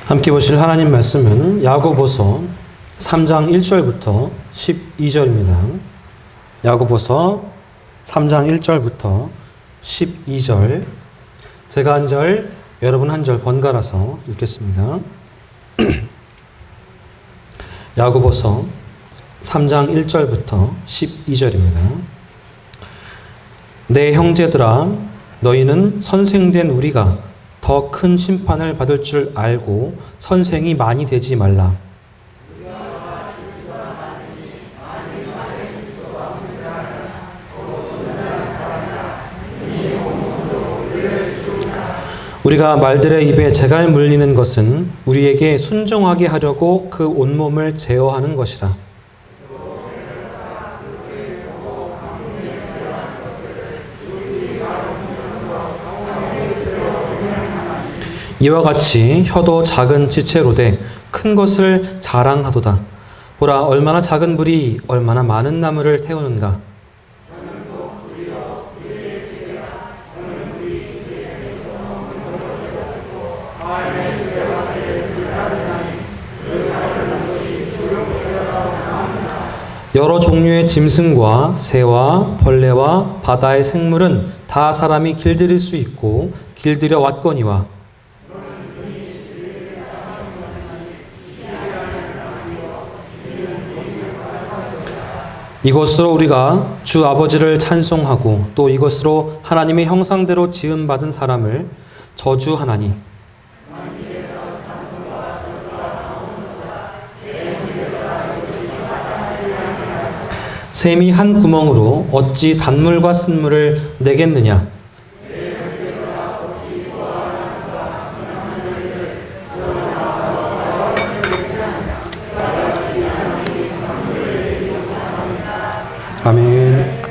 함께 보실 하나님 말씀은 야고보서 3장 1절부터 12절입니다. 야고보서 3장 1절부터 12절. 제가 한 절, 여러분 한 절 번갈아서 읽겠습니다. 야고보서 3장 1절부터 12절입니다. 내 형제들아, 너희는 선생된 우리가 더 큰 심판을 받을 줄 알고 선생이 많이 되지 말라. 우리가 말들의 입에 재갈 물리는 것은 우리에게 순종하게 하려고 그 온몸을 제어하는 것이라. 이와 같이 혀도 작은 지체로되 큰 것을 자랑하도다. 보라, 얼마나 작은 불이 얼마나 많은 나무를 태우는가. 여러 종류의 짐승과 새와 벌레와 바다의 생물은 다 사람이 길들일 수 있고 길들여 왔거니와, 이것으로 우리가 주 아버지를 찬송하고 또 이것으로 하나님의 형상대로 지음받은 사람을 저주하나니, 샘이 한 구멍으로 어찌 단물과 쓴물을 내겠느냐. 아멘.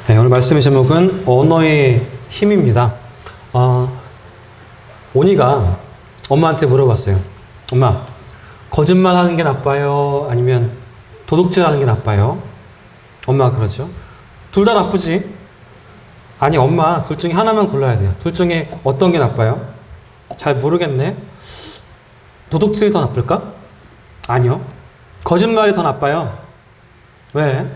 네, 오늘 말씀의 제목은 언어의 힘입니다. 오니가 엄마한테 물어봤어요. 엄마, 거짓말하는 게 나빠요? 아니면 도둑질하는 게 나빠요? 엄마가 그러죠. 둘 다 나쁘지. 아니 엄마, 둘 중에 하나만 골라야 돼요. 둘 중에 어떤 게 나빠요? 잘 모르겠네. 도둑질이 더 나쁠까? 아니요. 거짓말이 더 나빠요. 왜?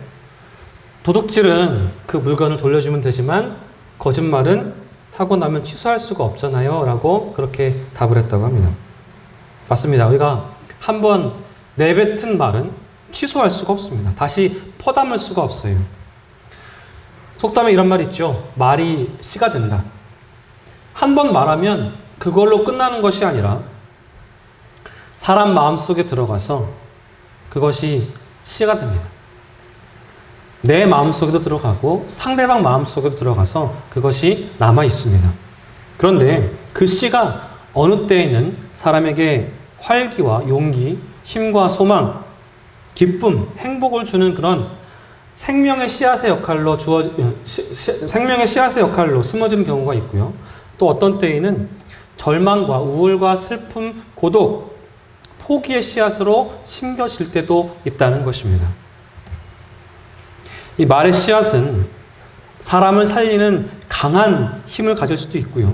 도둑질은 그 물건을 돌려주면 되지만 거짓말은 하고 나면 취소할 수가 없잖아요 라고 그렇게 답을 했다고 합니다. 맞습니다. 우리가 한번 내뱉은 말은 취소할 수가 없습니다. 다시 퍼담을 수가 없어요. 속담에 이런 말 있죠. 말이 씨가 된다. 한 번 말하면 그걸로 끝나는 것이 아니라 사람 마음속에 들어가서 그것이 씨가 됩니다. 내 마음속에도 들어가고 상대방 마음속에도 들어가서 그것이 남아 있습니다. 그런데 그 씨가 어느 때에는 사람에게 활기와 용기, 힘과 소망, 기쁨, 행복을 주는 그런 생명의 씨앗의 역할로 생명의 씨앗의 역할로 심어지는 경우가 있고요. 또 어떤 때에는 절망과 우울과 슬픔, 고독, 포기의 씨앗으로 심겨질 때도 있다는 것입니다. 이 말의 씨앗은 사람을 살리는 강한 힘을 가질 수도 있고요.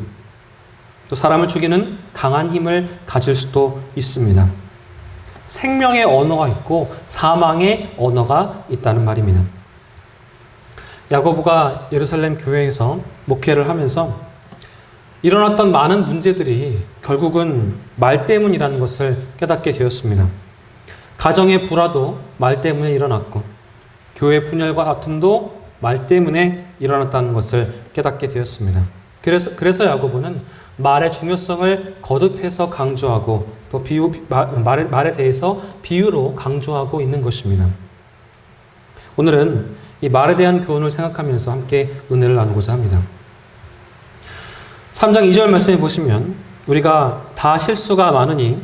또 사람을 죽이는 강한 힘을 가질 수도 있습니다. 생명의 언어가 있고 사망의 언어가 있다는 말입니다. 야고보가 예루살렘 교회에서 목회를 하면서 일어났던 많은 문제들이 결국은 말 때문이라는 것을 깨닫게 되었습니다. 가정의 불화도 말 때문에 일어났고 교회 분열과 다툼도 말 때문에 일어났다는 것을 깨닫게 되었습니다. 그래서 야고보는 말의 중요성을 거듭해서 강조하고 또 말에 대해서 비유로 강조하고 있는 것입니다. 오늘은 이 말에 대한 교훈을 생각하면서 함께 은혜를 나누고자 합니다. 3장 2절 말씀에 보시면 우리가 다 실수가 많으니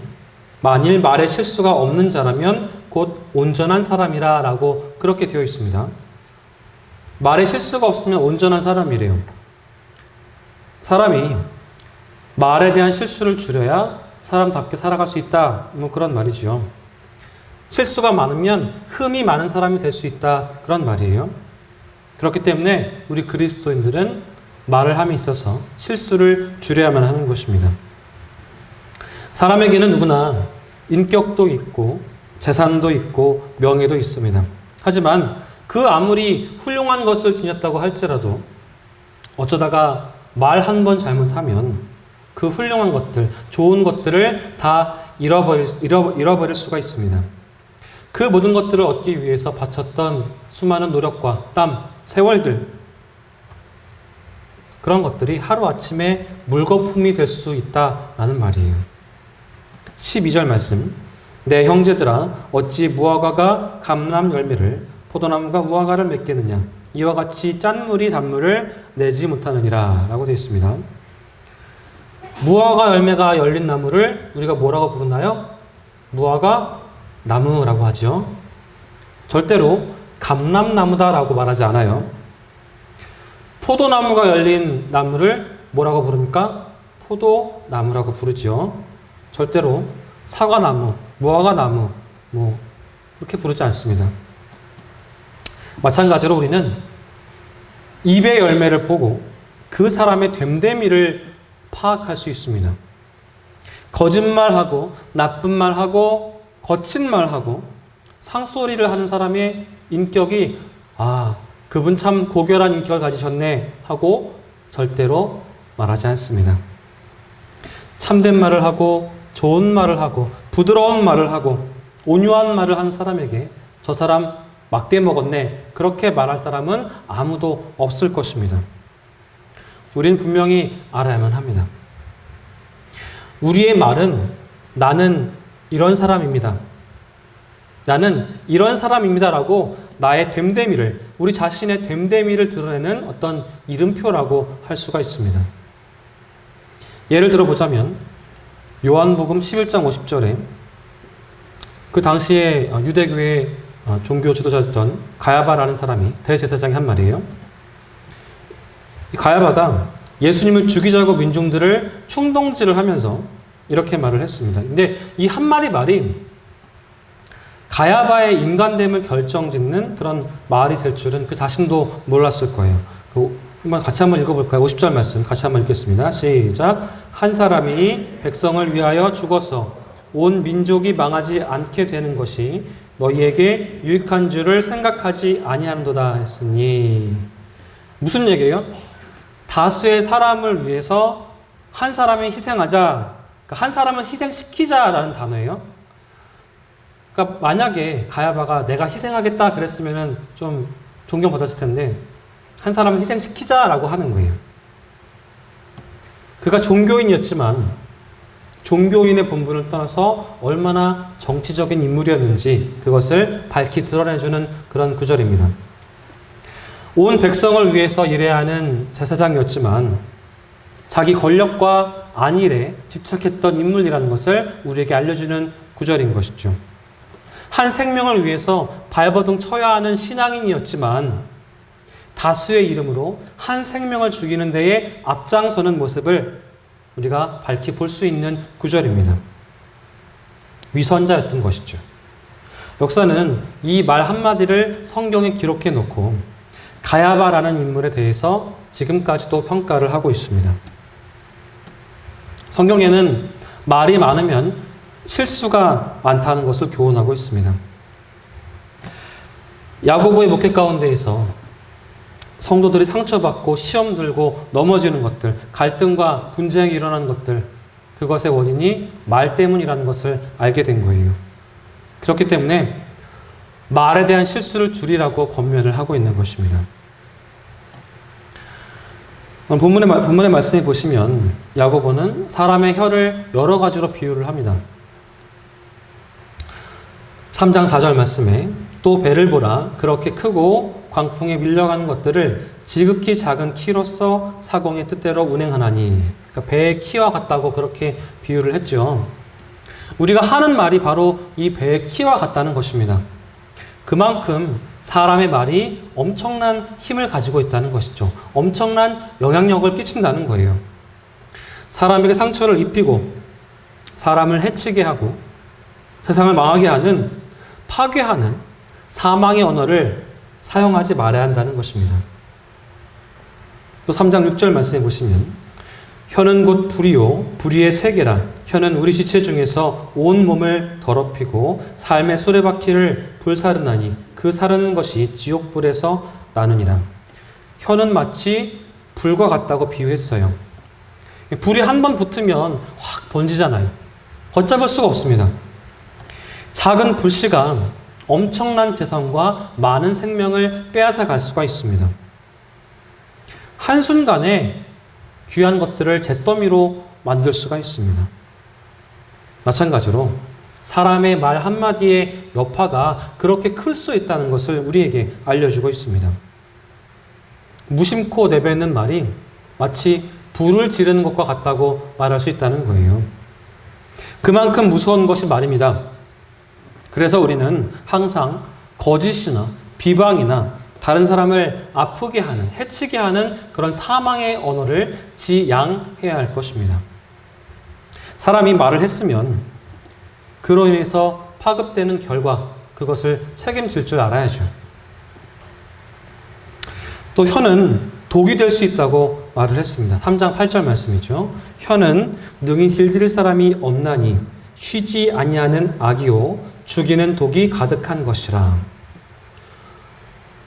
만일 말에 실수가 없는 자라면 곧 온전한 사람이라 라고 그렇게 되어 있습니다. 말에 실수가 없으면 온전한 사람이래요. 사람이 말에 대한 실수를 줄여야 사람답게 살아갈 수 있다. 뭐 그런 말이죠. 실수가 많으면 흠이 많은 사람이 될 수 있다. 그런 말이에요. 그렇기 때문에 우리 그리스도인들은 말을 함에 있어서 실수를 줄여야만 하는 것입니다. 사람에게는 누구나 인격도 있고 재산도 있고 명예도 있습니다. 하지만 그 아무리 훌륭한 것을 지녔다고 할지라도 어쩌다가 말 한 번 잘못하면 그 훌륭한 것들, 좋은 것들을 다 잃어버릴 수가 있습니다. 그 모든 것들을 얻기 위해서 바쳤던 수많은 노력과 땀, 세월들, 그런 것들이 하루아침에 물거품이 될 수 있다라는 말이에요. 12절 말씀. 내 형제들아 어찌 무화과가 감람 열매를 포도나무가 무화과를 맺겠느냐 이와 같이 짠물이 단물을 내지 못하느니라 라고 되어 있습니다. 무화과 열매가 열린 나무를 우리가 뭐라고 부르나요? 무화과 나무라고 하죠. 절대로 감람나무다라고 말하지 않아요. 포도나무가 열린 나무를 뭐라고 부릅니까? 포도나무라고 부르죠. 절대로 사과나무, 무화과나무 그렇게 부르지 않습니다. 마찬가지로 우리는 입의 열매를 보고 그 사람의 됨됨이를 파악할 수 있습니다. 거짓말하고 나쁜 말하고 거친 말하고 상소리를 하는 사람의 인격이 그분 참 고결한 인격을 가지셨네 하고 절대로 말하지 않습니다. 참된 말을 하고 좋은 말을 하고 부드러운 말을 하고 온유한 말을 하는 사람에게 저 사람 막대 먹었네 그렇게 말할 사람은 아무도 없을 것입니다. 우린 분명히 알아야만 합니다. 우리의 말은 나는 이런 사람입니다. 나는 이런 사람입니다라고 나의 됨됨이를, 우리 자신의 됨됨이를 드러내는 어떤 이름표라고 할 수가 있습니다. 예를 들어보자면 요한복음 11장 50절에 그 당시에 유대교의 종교 지도자였던 가야바라는 사람이 대제사장이 한 말이에요. 이 가야바가 예수님을 죽이자고 민중들을 충동질을 하면서 이렇게 말을 했습니다. 근데 이 한마디 말이 가야바의 인간됨을 결정짓는 그런 말이 될 줄은 그 자신도 몰랐을 거예요. 같이 한번 읽어볼까요? 50절 말씀 같이 한번 읽겠습니다. 시작. 한 사람이 백성을 위하여 죽어서 온 민족이 망하지 않게 되는 것이 너희에게 유익한 줄을 생각하지 아니하는도다 했으니. 무슨 얘기예요? 다수의 사람을 위해서 한 사람이 희생하자, 그러니까 한 사람을 희생시키자라는 단어예요. 그러니까 만약에 가야바가 내가 희생하겠다 그랬으면 좀 존경받았을 텐데 한 사람을 희생시키자라고 하는 거예요. 그가 종교인이었지만 종교인의 본분을 떠나서 얼마나 정치적인 인물이었는지 그것을 밝히 드러내주는 그런 구절입니다. 온 백성을 위해서 일해야 하는 제사장이었지만 자기 권력과 안일에 집착했던 인물이라는 것을 우리에게 알려주는 구절인 것이죠. 한 생명을 위해서 발버둥 쳐야 하는 신앙인이었지만 다수의 이름으로 한 생명을 죽이는 데에 앞장서는 모습을 우리가 밝히 볼 수 있는 구절입니다. 위선자였던 것이죠. 역사는 이 말 한마디를 성경에 기록해 놓고 가야바라는 인물에 대해서 지금까지도 평가를 하고 있습니다. 성경에는 말이 많으면 실수가 많다는 것을 교훈하고 있습니다. 야고보의 목회 가운데에서 성도들이 상처받고 시험 들고 넘어지는 것들, 갈등과 분쟁이 일어나는 것들, 그것의 원인이 말 때문이라는 것을 알게 된 거예요. 그렇기 때문에 말에 대한 실수를 줄이라고 권면을 하고 있는 것입니다. 본문의 말씀에 보시면 야고보는 사람의 혀를 여러 가지로 비유를 합니다. 3장 4절 말씀에 또 배를 보라 그렇게 크고 광풍에 밀려가는 것들을 지극히 작은 키로서 사공의 뜻대로 운행하나니. 그러니까 배의 키와 같다고 그렇게 비유를 했죠. 우리가 하는 말이 바로 이 배의 키와 같다는 것입니다. 그만큼 사람의 말이 엄청난 힘을 가지고 있다는 것이죠. 엄청난 영향력을 끼친다는 거예요. 사람에게 상처를 입히고 사람을 해치게 하고 세상을 망하게 하는, 파괴하는 사망의 언어를 사용하지 말아야 한다는 것입니다. 또 3장 6절 말씀해 보시면 혀는 곧 불이요 불의의 세계라 혀는 우리 지체 중에서 온 몸을 더럽히고 삶의 수레바퀴를 불사르나니 그 사르는 것이 지옥불에서 나느니라. 혀는 마치 불과 같다고 비유했어요. 불이 한 번 붙으면 확 번지잖아요. 걷잡을 수가 없습니다. 작은 불씨가 엄청난 재산과 많은 생명을 빼앗아 갈 수가 있습니다. 한순간에 귀한 것들을 잿더미로 만들 수가 있습니다. 마찬가지로 사람의 말 한마디의 여파가 그렇게 클 수 있다는 것을 우리에게 알려주고 있습니다. 무심코 내뱉는 말이 마치 불을 지르는 것과 같다고 말할 수 있다는 거예요. 그만큼 무서운 것이 말입니다. 그래서 우리는 항상 거짓이나 비방이나 다른 사람을 아프게 하는, 해치게 하는 그런 사망의 언어를 지양해야 할 것입니다. 사람이 말을 했으면 그로 인해서 파급되는 결과, 그것을 책임질 줄 알아야죠. 또 혀는 독이 될 수 있다고 말을 했습니다. 3장 8절 말씀이죠. 혀는 능히 길들일 사람이 없나니 쉬지 아니하는 악이요 죽이는 독이 가득한 것이라.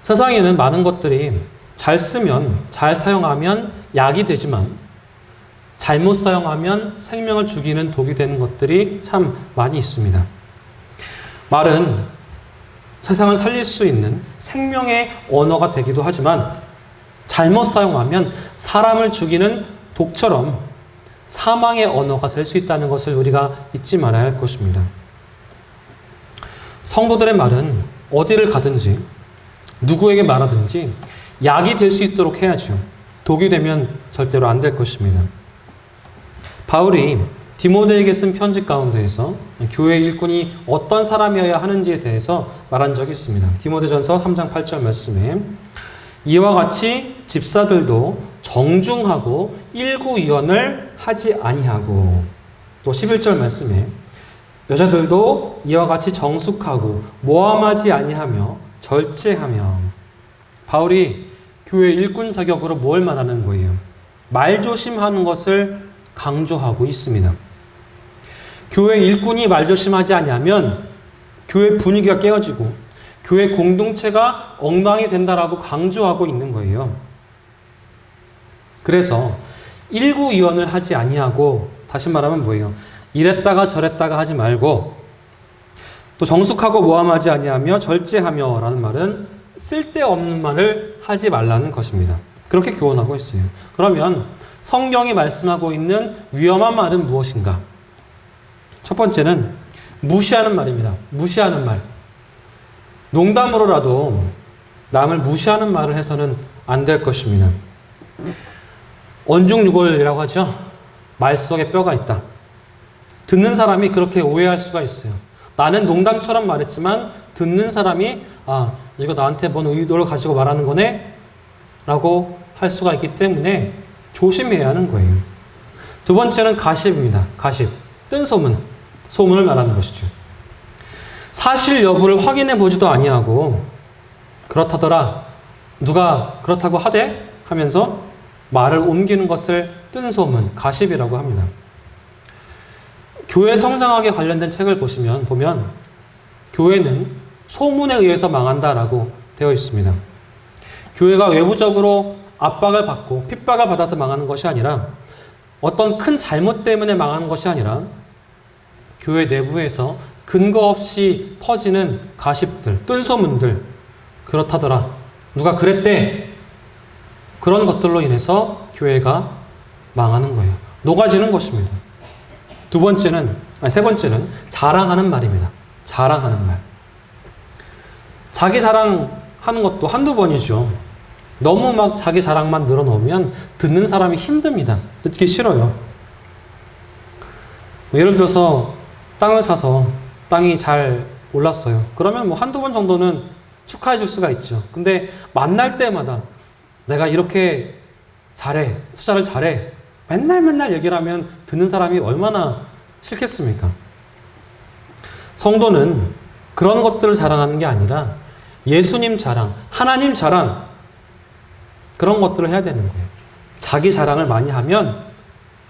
세상에는 많은 것들이 잘 쓰면, 잘 사용하면 약이 되지만 잘못 사용하면 생명을 죽이는 독이 되는 것들이 참 많이 있습니다. 말은 세상을 살릴 수 있는 생명의 언어가 되기도 하지만 잘못 사용하면 사람을 죽이는 독처럼 사망의 언어가 될 수 있다는 것을 우리가 잊지 말아야 할 것입니다. 성도들의 말은 어디를 가든지 누구에게 말하든지 약이 될 수 있도록 해야죠. 독이 되면 절대로 안 될 것입니다. 바울이 디모데에게 쓴 편지 가운데에서 교회 일꾼이 어떤 사람이어야 하는지에 대해서 말한 적이 있습니다. 디모데전서 3장 8절 말씀에 이와 같이 집사들도 정중하고 일구이언을 하지 아니하고, 또 11절 말씀에 여자들도 이와 같이 정숙하고 모함하지 아니하며 절제하며. 바울이 교회 일꾼 자격으로 뭘 말하는 거예요? 말조심하는 것을 강조하고 있습니다. 교회 일꾼이 말조심하지 아니하면 교회 분위기가 깨어지고 교회 공동체가 엉망이 된다라고 강조하고 있는 거예요. 그래서 일구이언을 하지 아니하고, 다시 말하면 뭐예요? 이랬다가 저랬다가 하지 말고, 또 정숙하고 모함하지 아니하며 절제하며 라는 말은 쓸데없는 말을 하지 말라는 것입니다. 그렇게 교훈하고 있어요. 그러면 성경이 말씀하고 있는 위험한 말은 무엇인가? 첫 번째는 무시하는 말입니다. 무시하는 말. 농담으로라도 남을 무시하는 말을 해서는 안 될 것입니다. 언중유골이라고 하죠. 말 속에 뼈가 있다. 듣는 사람이 그렇게 오해할 수가 있어요. 나는 농담처럼 말했지만 듣는 사람이 이거 나한테 뭔 의도를 가지고 말하는 거네? 라고 할 수가 있기 때문에 조심해야 하는 거예요. 두 번째는 가십입니다. 가십. 뜬 소문. 소문을 말하는 것이죠. 사실 여부를 확인해 보지도 아니하고 그렇다더라, 누가 그렇다고 하대? 하면서 말을 옮기는 것을 뜬 소문, 가십이라고 합니다. 교회 성장학에 관련된 책을 보면 교회는 소문에 의해서 망한다라고 되어 있습니다. 교회가 외부적으로 압박을 받고 핍박을 받아서 망하는 것이 아니라, 어떤 큰 잘못 때문에 망하는 것이 아니라 교회 내부에서 근거 없이 퍼지는 가십들, 뜬소문들, 그렇다더라, 누가 그랬대, 그런 것들로 인해서 교회가 망하는 거예요. 녹아지는 것입니다. 세 번째는 자랑하는 말입니다. 자랑하는 말. 자기 자랑하는 것도 한두 번이죠. 너무 막 자기 자랑만 늘어놓으면 듣는 사람이 힘듭니다. 듣기 싫어요. 예를 들어서 땅을 사서 땅이 잘 올랐어요. 그러면 한두 번 정도는 축하해 줄 수가 있죠. 근데 만날 때마다 내가 이렇게 잘해, 투자를 잘해, 맨날 얘기를 하면 듣는 사람이 얼마나 싫겠습니까? 성도는 그런 것들을 자랑하는 게 아니라 예수님 자랑, 하나님 자랑, 그런 것들을 해야 되는 거예요. 자기 자랑을 많이 하면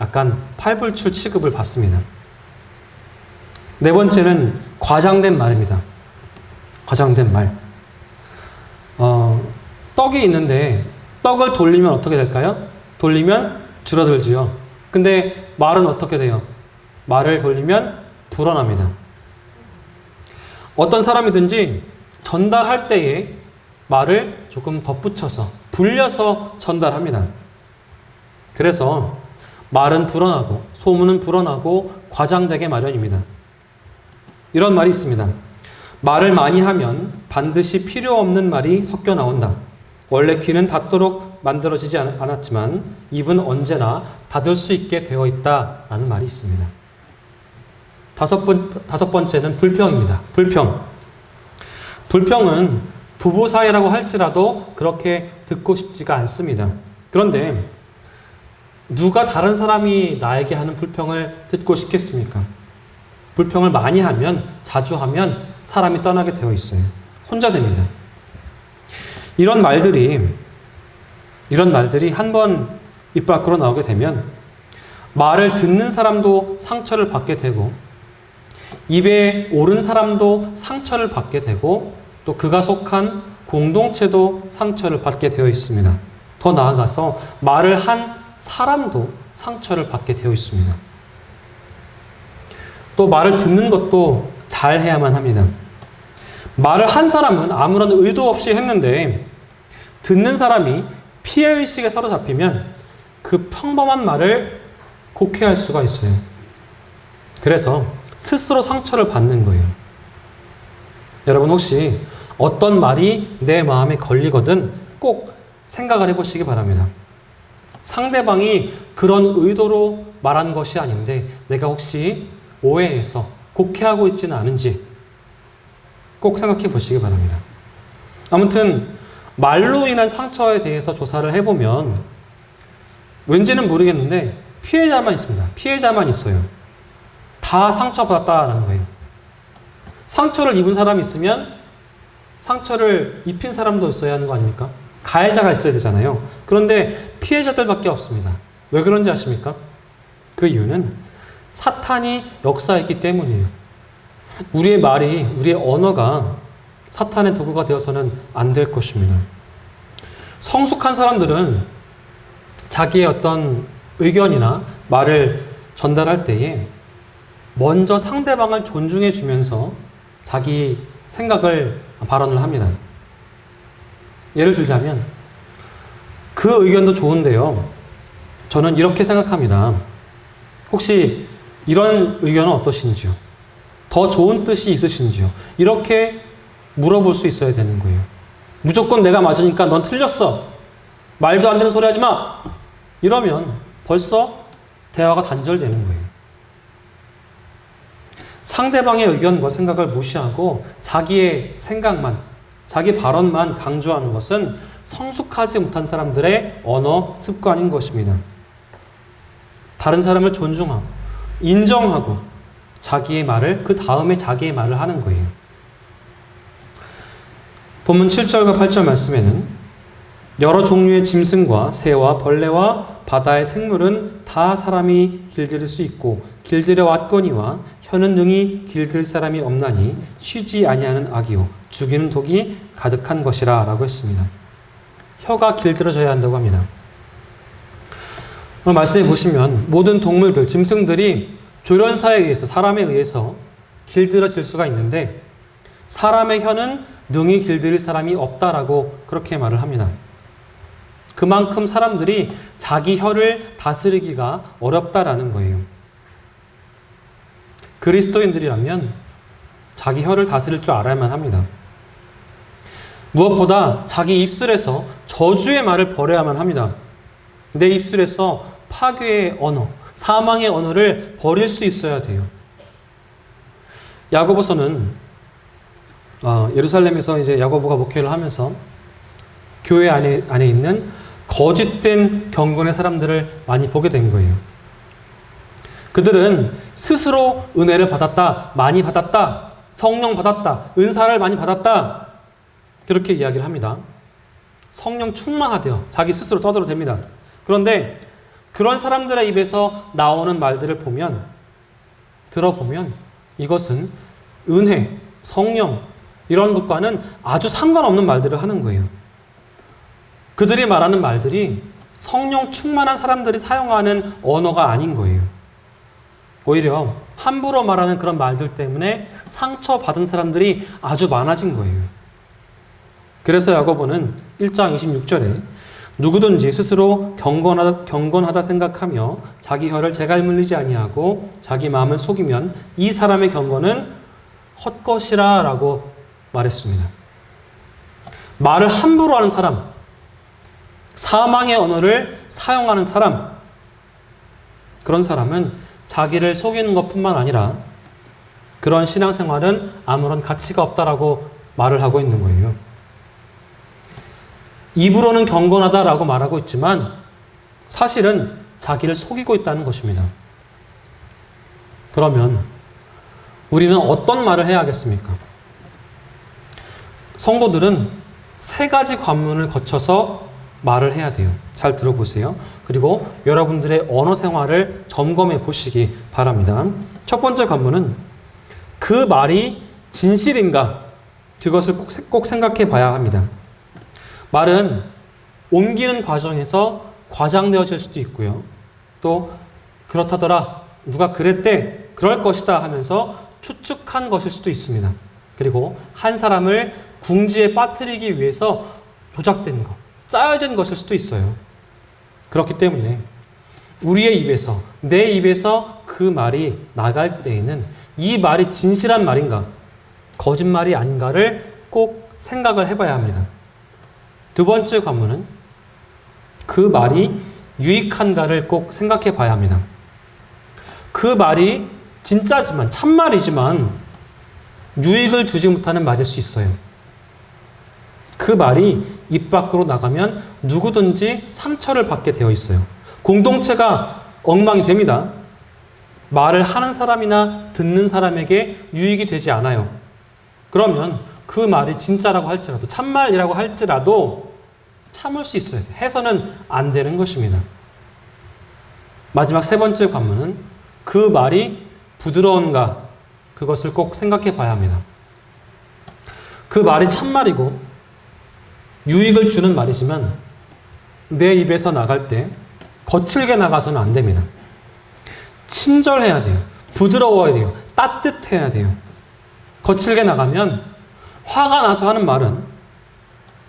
약간 팔불출 취급을 받습니다. 네 번째는 과장된 말입니다. 과장된 말. 떡이 있는데 떡을 돌리면 어떻게 될까요? 돌리면 줄어들지요. 근데 말은 어떻게 돼요? 말을 돌리면 불어납니다. 어떤 사람이든지 전달할 때에 말을 조금 덧붙여서 불려서 전달합니다. 그래서 말은 불어나고 소문은 불어나고 과장되게 마련입니다. 이런 말이 있습니다. 말을 많이 하면 반드시 필요 없는 말이 섞여 나온다. 원래 귀는 닫도록 만들어지지 않았지만 입은 언제나 닫을 수 있게 되어 있다라는 말이 있습니다. 다섯 번째는 불평입니다. 불평. 불평은 부부 사이라고 할지라도 그렇게 듣고 싶지가 않습니다. 그런데 누가 다른 사람이 나에게 하는 불평을 듣고 싶겠습니까? 불평을 많이 하면, 자주 하면 사람이 떠나게 되어 있어요. 혼자 됩니다. 이런 말들이 한 번 입 밖으로 나오게 되면 말을 듣는 사람도 상처를 받게 되고 입에 오른 사람도 상처를 받게 되고 또 그가 속한 공동체도 상처를 받게 되어 있습니다. 더 나아가서 말을 한 사람도 상처를 받게 되어 있습니다. 또 말을 듣는 것도 잘 해야만 합니다. 말을 한 사람은 아무런 의도 없이 했는데 듣는 사람이 피해의식에 사로잡히면 그 평범한 말을 곡해할 수가 있어요. 그래서 스스로 상처를 받는 거예요. 여러분 혹시 어떤 말이 내 마음에 걸리거든 꼭 생각을 해보시기 바랍니다. 상대방이 그런 의도로 말한 것이 아닌데 내가 혹시 오해해서 곡해하고 있지는 않은지 꼭 생각해 보시기 바랍니다. 아무튼 말로 인한 상처에 대해서 조사를 해보면 왠지는 모르겠는데 피해자만 있습니다. 피해자만 있어요. 다 상처받았다라는 거예요. 상처를 입은 사람이 있으면 상처를 입힌 사람도 있어야 하는 거 아닙니까? 가해자가 있어야 되잖아요. 그런데 피해자들밖에 없습니다. 왜 그런지 아십니까? 그 이유는 사탄이 역사했기 때문이에요. 우리의 말이, 우리의 언어가 사탄의 도구가 되어서는 안 될 것입니다. 성숙한 사람들은 자기의 어떤 의견이나 말을 전달할 때에 먼저 상대방을 존중해 주면서 자기 생각을 발언을 합니다. 예를 들자면 그 의견도 좋은데요. 저는 이렇게 생각합니다. 혹시 이런 의견은 어떠신지요? 더 좋은 뜻이 있으신지요? 이렇게 물어볼 수 있어야 되는 거예요. 무조건 내가 맞으니까 넌 틀렸어. 말도 안 되는 소리 하지 마. 이러면 벌써 대화가 단절되는 거예요. 상대방의 의견과 생각을 무시하고 자기의 생각만, 자기 발언만 강조하는 것은 성숙하지 못한 사람들의 언어 습관인 것입니다. 다른 사람을 존중하고 인정하고 자기의 말을 그 다음에 자기의 말을 하는 거예요. 본문 7절과 8절 말씀에는 여러 종류의 짐승과 새와 벌레와 바다의 생물은 다 사람이 길들일 수 있고 길들여 왔거니와 혀는 능히 길들 사람이 없나니 쉬지 아니하는 악이요 죽이는 독이 가득한 것이라 라고 했습니다. 혀가 길들여져야 한다고 합니다. 오늘 말씀해 보시면 모든 동물들, 짐승들이 조련사에 의해서 사람에 의해서 길들여질 수가 있는데 사람의 혀는 능히 길들일 사람이 없다라고 그렇게 말을 합니다. 그만큼 사람들이 자기 혀를 다스리기가 어렵다라는 거예요. 그리스도인들이라면 자기 혀를 다스릴 줄 알아야만 합니다. 무엇보다 자기 입술에서 저주의 말을 버려야만 합니다. 내 입술에서 파괴의 언어, 사망의 언어를 버릴 수 있어야 돼요. 야고보서는 예루살렘에서 이제 야고보가 목회를 하면서 교회 안에 있는 거짓된 경건의 사람들을 많이 보게 된 거예요. 그들은 스스로 은혜를 받았다, 많이 받았다, 성령 받았다, 은사를 많이 받았다 그렇게 이야기를 합니다. 성령 충만하대요. 자기 스스로 떠들어댑니다. 그런데 그런 사람들의 입에서 나오는 말들을 들어보면 이것은 은혜, 성령 이런 것과는 아주 상관없는 말들을 하는 거예요. 그들이 말하는 말들이 성령 충만한 사람들이 사용하는 언어가 아닌 거예요. 오히려 함부로 말하는 그런 말들 때문에 상처받은 사람들이 아주 많아진 거예요. 그래서 야고보는 1장 26절에 누구든지 스스로 경건하다 생각하며 자기 혀를 재갈 물리지 아니하고 자기 마음을 속이면 이 사람의 경건은 헛것이라 라고 말했습니다. 말을 함부로 하는 사람, 사망의 언어를 사용하는 사람, 그런 사람은 자기를 속이는 것뿐만 아니라 그런 신앙생활은 아무런 가치가 없다라고 말을 하고 있는 거예요. 입으로는 경건하다라고 말하고 있지만 사실은 자기를 속이고 있다는 것입니다. 그러면 우리는 어떤 말을 해야 하겠습니까? 성도들은 세 가지 관문을 거쳐서 말을 해야 돼요. 잘 들어보세요. 그리고 여러분들의 언어 생활을 점검해 보시기 바랍니다. 첫 번째 관문은 그 말이 진실인가? 그것을 꼭 생각해 봐야 합니다. 말은 옮기는 과정에서 과장되어질 수도 있고요. 또 그렇다더라, 누가 그랬대, 그럴 것이다 하면서 추측한 것일 수도 있습니다. 그리고 한 사람을 궁지에 빠뜨리기 위해서 조작된 것, 짜여진 것일 수도 있어요. 그렇기 때문에 우리의 입에서, 내 입에서 그 말이 나갈 때에는 이 말이 진실한 말인가, 거짓말이 아닌가를 꼭 생각을 해봐야 합니다. 두 번째 관문은 그 말이 유익한가를 꼭 생각해 봐야 합니다. 그 말이 진짜지만, 참말이지만 유익을 주지 못하는 말일 수 있어요. 그 말이 입 밖으로 나가면 누구든지 상처를 받게 되어 있어요. 공동체가 엉망이 됩니다. 말을 하는 사람이나 듣는 사람에게 유익이 되지 않아요. 그러면 그 말이 진짜라고 할지라도, 참말이라고 할지라도 참을 수 있어야 돼요. 해서는 안 되는 것입니다. 마지막 세 번째 관문은 그 말이 부드러운가, 그것을 꼭 생각해 봐야 합니다. 그 말이 참말이고 유익을 주는 말이지만 내 입에서 나갈 때 거칠게 나가서는 안 됩니다. 친절해야 돼요. 부드러워야 돼요. 따뜻해야 돼요. 거칠게 나가면 화가 나서 하는 말은,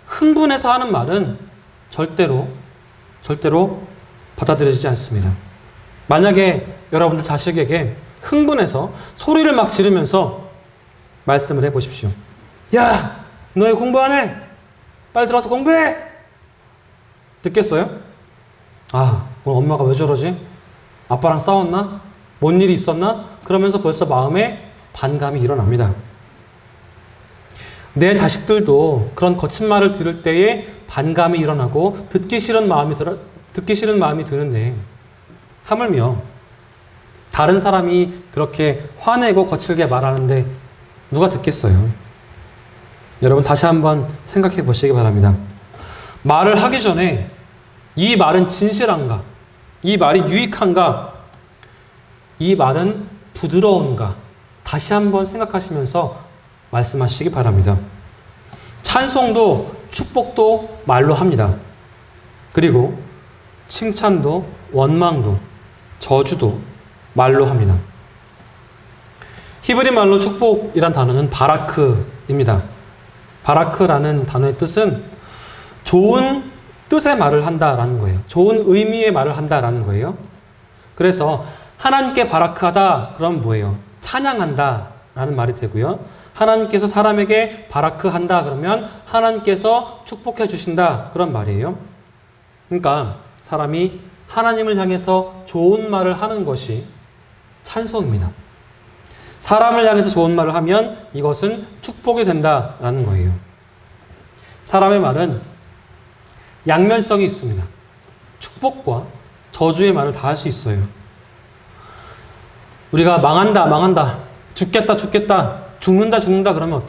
흥분해서 하는 말은 절대로 받아들여지지 않습니다. 만약에 여러분들 자식에게 흥분해서 소리를 막 지르면서 말씀을 해보십시오. 야, 너 왜 공부 안 해? 빨리 들어와서 공부해! 듣겠어요? 아, 오늘 엄마가 왜 저러지? 아빠랑 싸웠나? 뭔 일이 있었나? 그러면서 벌써 마음에 반감이 일어납니다. 내 자식들도 그런 거친 말을 들을 때에 반감이 일어나고 듣기 싫은 마음이 드는데, 하물며 다른 사람이 그렇게 화내고 거칠게 말하는데 누가 듣겠어요? 여러분 다시 한번 생각해 보시기 바랍니다. 말을 하기 전에 이 말은 진실한가? 이 말이 유익한가? 이 말은 부드러운가? 다시 한번 생각하시면서 말씀하시기 바랍니다. 찬송도 축복도 말로 합니다. 그리고 칭찬도 원망도 저주도 말로 합니다. 히브리 말로 축복이란 단어는 바라크입니다. 바라크라는 단어의 뜻은 좋은 뜻의 말을 한다라는 거예요. 좋은 의미의 말을 한다라는 거예요. 그래서 하나님께 바라크하다 그럼 뭐예요? 찬양한다라는 말이 되고요. 하나님께서 사람에게 바라크한다 그러면 하나님께서 축복해 주신다 그런 말이에요. 그러니까 사람이 하나님을 향해서 좋은 말을 하는 것이 찬송입니다. 사람을 향해서 좋은 말을 하면 이것은 축복이 된다라는 거예요. 사람의 말은 양면성이 있습니다. 축복과 저주의 말을 다 할 수 있어요. 우리가 망한다, 죽겠다, 죽는다 그러면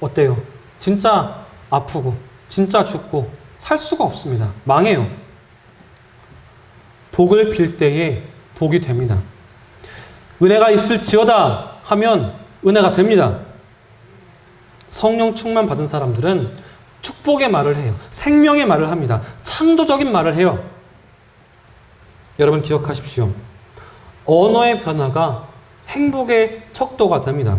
어때요? 진짜 아프고 진짜 죽고 살 수가 없습니다. 망해요. 복을 빌 때에 복이 됩니다. 은혜가 있을지어다 하면 은혜가 됩니다. 성령 충만 받은 사람들은 축복의 말을 해요. 생명의 말을 합니다. 창조적인 말을 해요. 여러분 기억하십시오. 언어의 변화가 행복의 척도가 됩니다.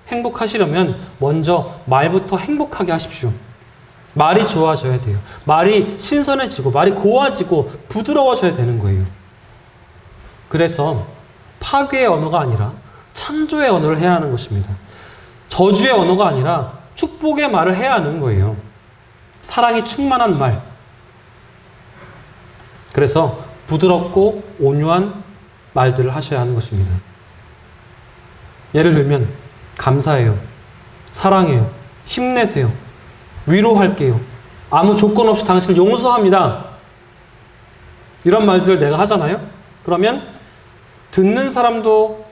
행복하시려면 먼저 말부터 행복하게 하십시오. 말이 좋아져야 돼요. 말이 신선해지고 말이 고와지고 부드러워져야 되는 거예요. 그래서 파괴의 언어가 아니라 창조의 언어를 해야 하는 것입니다. 저주의 언어가 아니라 축복의 말을 해야 하는 거예요. 사랑이 충만한 말. 그래서 부드럽고 온유한 말들을 하셔야 하는 것입니다. 예를 들면 감사해요. 사랑해요. 힘내세요. 위로할게요. 아무 조건 없이 당신을 용서합니다. 이런 말들을 내가 하잖아요. 그러면 듣는 사람도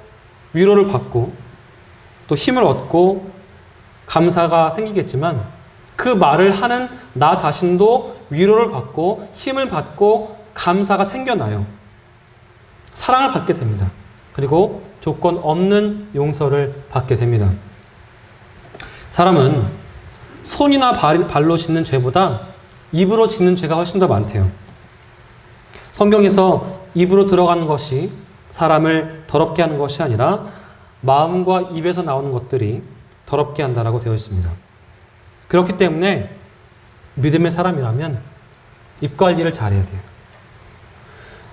위로를 받고 또 힘을 얻고 감사가 생기겠지만 그 말을 하는 나 자신도 위로를 받고 힘을 받고 감사가 생겨나요. 사랑을 받게 됩니다. 그리고 조건 없는 용서를 받게 됩니다. 사람은 손이나 발로 짓는 죄보다 입으로 짓는 죄가 훨씬 더 많대요. 성경에서 입으로 들어가는 것이 사람을 더럽게 하는 것이 아니라 마음과 입에서 나오는 것들이 더럽게 한다라고 되어 있습니다. 그렇기 때문에 믿음의 사람이라면 입 관리를 잘해야 돼요.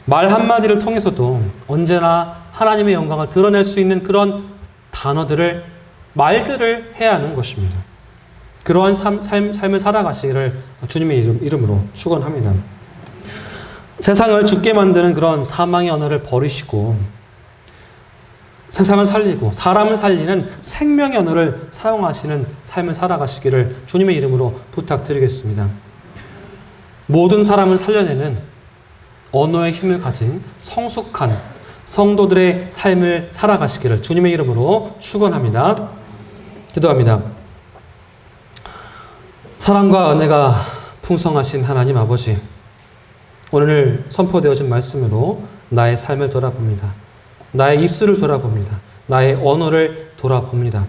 말 한마디를 통해서도 언제나 하나님의 영광을 드러낼 수 있는 그런 단어들을, 말들을 해야 하는 것입니다. 그러한 삶을 살아가시기를 주님의 이름으로 축원합니다. 세상을 죽게 만드는 그런 사망의 언어를 버리시고 세상을 살리고 사람을 살리는 생명의 언어를 사용하시는 삶을 살아가시기를 주님의 이름으로 부탁드리겠습니다. 모든 사람을 살려내는 언어의 힘을 가진 성숙한 성도들의 삶을 살아가시기를 주님의 이름으로 축원합니다. 기도합니다. 사랑과 은혜가 풍성하신 하나님 아버지, 오늘 선포되어진 말씀으로 나의 삶을 돌아봅니다. 나의 입술을 돌아봅니다. 나의 언어를 돌아봅니다.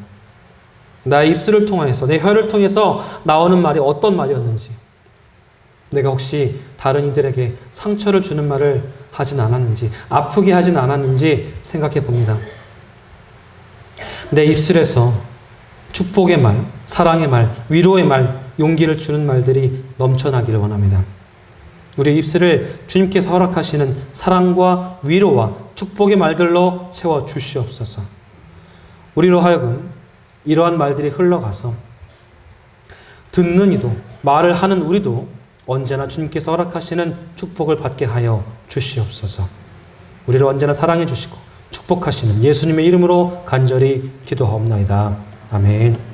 나의 입술을 통해서, 내 혀를 통해서 나오는 말이 어떤 말이었는지, 내가 혹시 다른 이들에게 상처를 주는 말을 하진 않았는지, 아프게 하진 않았는지 생각해 봅니다. 내 입술에서 축복의 말, 사랑의 말, 위로의 말, 용기를 주는 말들이 넘쳐나기를 원합니다. 우리 입술을 주님께서 허락하시는 사랑과 위로와 축복의 말들로 채워 주시옵소서. 우리로 하여금 이러한 말들이 흘러가서 듣는 이도, 말을 하는 우리도 언제나 주님께서 허락하시는 축복을 받게 하여 주시옵소서. 우리를 언제나 사랑해 주시고 축복하시는 예수님의 이름으로 간절히 기도하옵나이다. 아멘.